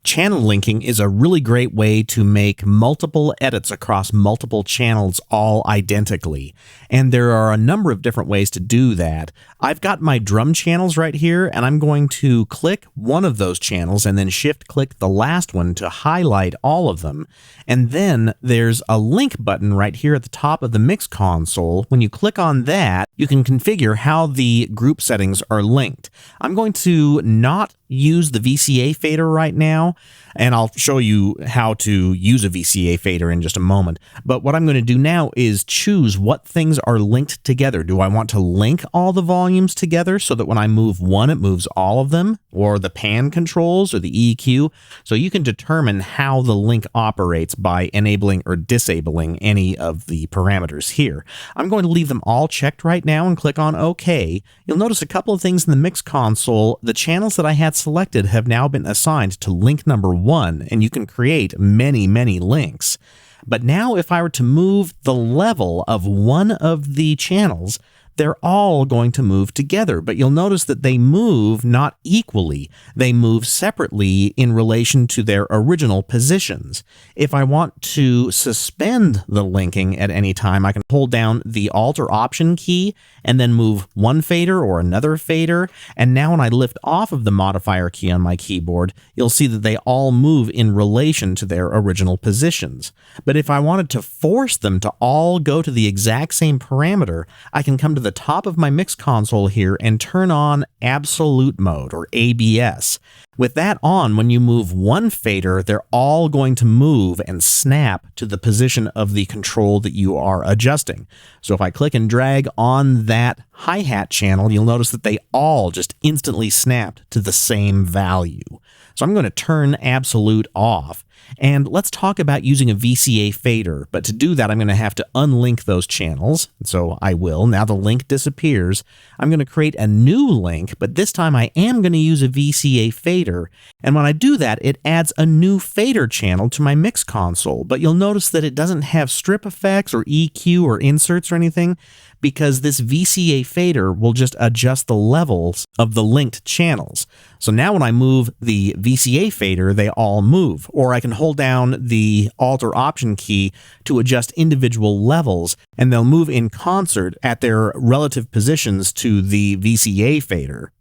Channel linking is a really great way to make multiple edits across multiple channels all identically. And there are a number of different ways to do that. I've got my drum channels right here, and I'm going to click one of those channels and then shift-click the last one to highlight all of them. And then there's a link button right here at the top of the mix console. When you click on that, you can configure how the group settings are linked. I'm going to not use the VCA fader right now, and I'll show you how to use a VCA fader in just a moment. But what I'm going to do now is choose what things are linked together. Do I want to link all the volumes together so that when I move one, it moves all of them, or the pan controls or the EQ? So you can determine how the link operates by enabling or disabling any of the parameters here. I'm going to leave them all checked right now and click on OK. You'll notice a couple of things in the mix console. The channels that I had selected have now been assigned to link number 1, and you can create many links. But now if I were to move the level of one of the channels, they're all going to move together, but you'll notice that they move not equally. They move separately in relation to their original positions. If I want to suspend the linking at any time, I can hold down the Alt or Option key and then move one fader or another fader. And now when I lift off of the modifier key on my keyboard, you'll see that they all move in relation to their original positions. But if I wanted to force them to all go to the exact same parameter, I can come to the top of my mix console here and turn on absolute mode, or ABS. With that on, when you move one fader, they're all going to move and snap to the position of the control that you are adjusting. So if I click and drag on that hi-hat channel, you'll notice that they all just instantly snapped to the same value. So I'm going to turn absolute off. And let's talk about using a VCA fader, but to do that, I'm going to have to unlink those channels. So I will. Now the link disappears. I'm going to create a new link, but this time I am going to use a VCA fader. And when I do that, it adds a new fader channel to my mix console, but you'll notice that it doesn't have strip effects or EQ or inserts or anything, because this VCA fader will just adjust the levels of the linked channels. So now when I move the VCA fader, they all move. Or I can hold down the Alt or Option key to adjust individual levels, and they'll move in concert at their relative positions to the VCA fader.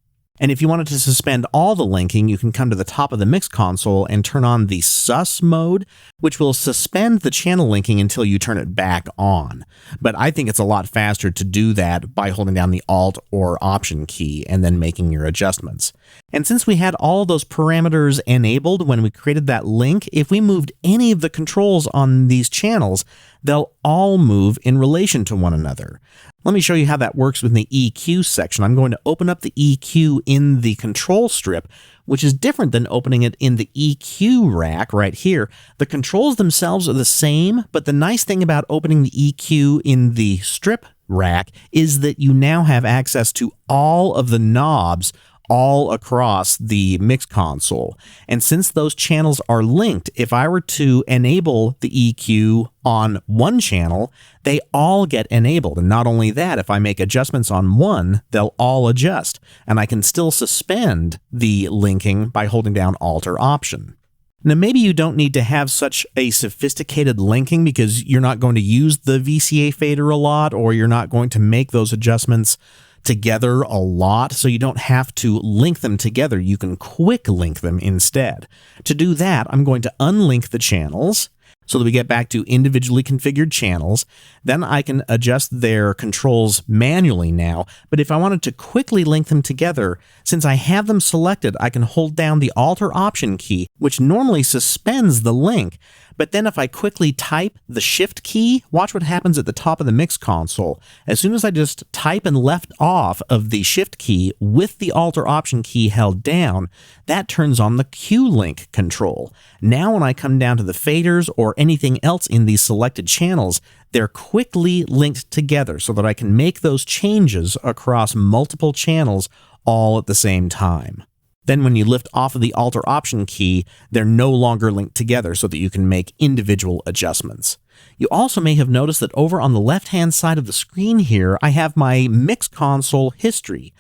And if you wanted to suspend all the linking, you can come to the top of the mix console and turn on the sus mode, which will suspend the channel linking until you turn it back on. But I think it's a lot faster to do that by holding down the Alt or Option key and then making your adjustments. And since we had all those parameters enabled when we created that link, if we moved any of the controls on these channels, they'll all move in relation to one another. Let me show you how that works with the EQ section. I'm going to open up the EQ in the control strip, which is different than opening it in the EQ rack right here. The controls themselves are the same, but the nice thing about opening the EQ in the strip rack is that you now have access to all of the knobs all across the mix console. And since those channels are linked, if I were to enable the EQ on one channel, they all get enabled. And not only that, if I make adjustments on one, they'll all adjust. And I can still suspend the linking by holding down Alt or Option. Now, maybe you don't need to have such a sophisticated linking because you're not going to use the VCA fader a lot, or you're not going to make those adjustments together a lot, so you don't have to link them together. You can quick link them instead. To do that, I'm going to unlink the channels so that we get back to individually configured channels. Then I can adjust their controls manually now, but if I wanted to quickly link them together, since I have them selected, I can hold down the Alt or Option key, which normally suspends the link. But then if I quickly type the Shift key, watch what happens at the top of the mix console. As soon as I just type and left off of the Shift key with the Alt or Option key held down, that turns on the Q-Link control. Now when I come down to the faders or anything else in these selected channels, they're quickly linked together so that I can make those changes across multiple channels all at the same time. Then when you lift off of the Alt or Option key, they're no longer linked together so that you can make individual adjustments. You also may have noticed that over on the left-hand side of the screen here, I have my mix console history.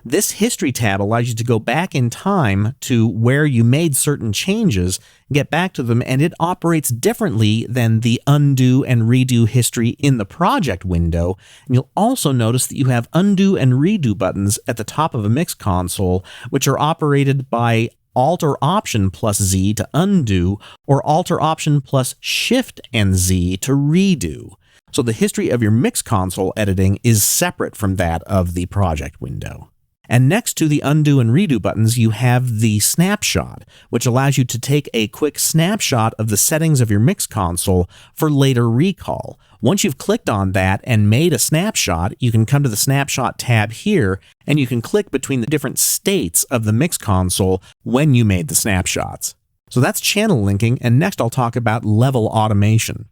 This History tab allows you to go back in time to where you made certain changes, get back to them, and it operates differently than the Undo and Redo history in the Project window. And you'll also notice that you have Undo and Redo buttons at the top of a mix console, which are operated by Alt or Option plus Z to undo, or Alt or Option plus Shift and Z to redo. So the history of your mix console editing is separate from that of the project window. And next to the Undo and Redo buttons, you have the Snapshot, which allows you to take a quick snapshot of the settings of your mix console for later recall. Once you've clicked on that and made a snapshot, you can come to the Snapshot tab here, and you can click between the different states of the mix console when you made the snapshots. So that's channel linking, and next I'll talk about level automation.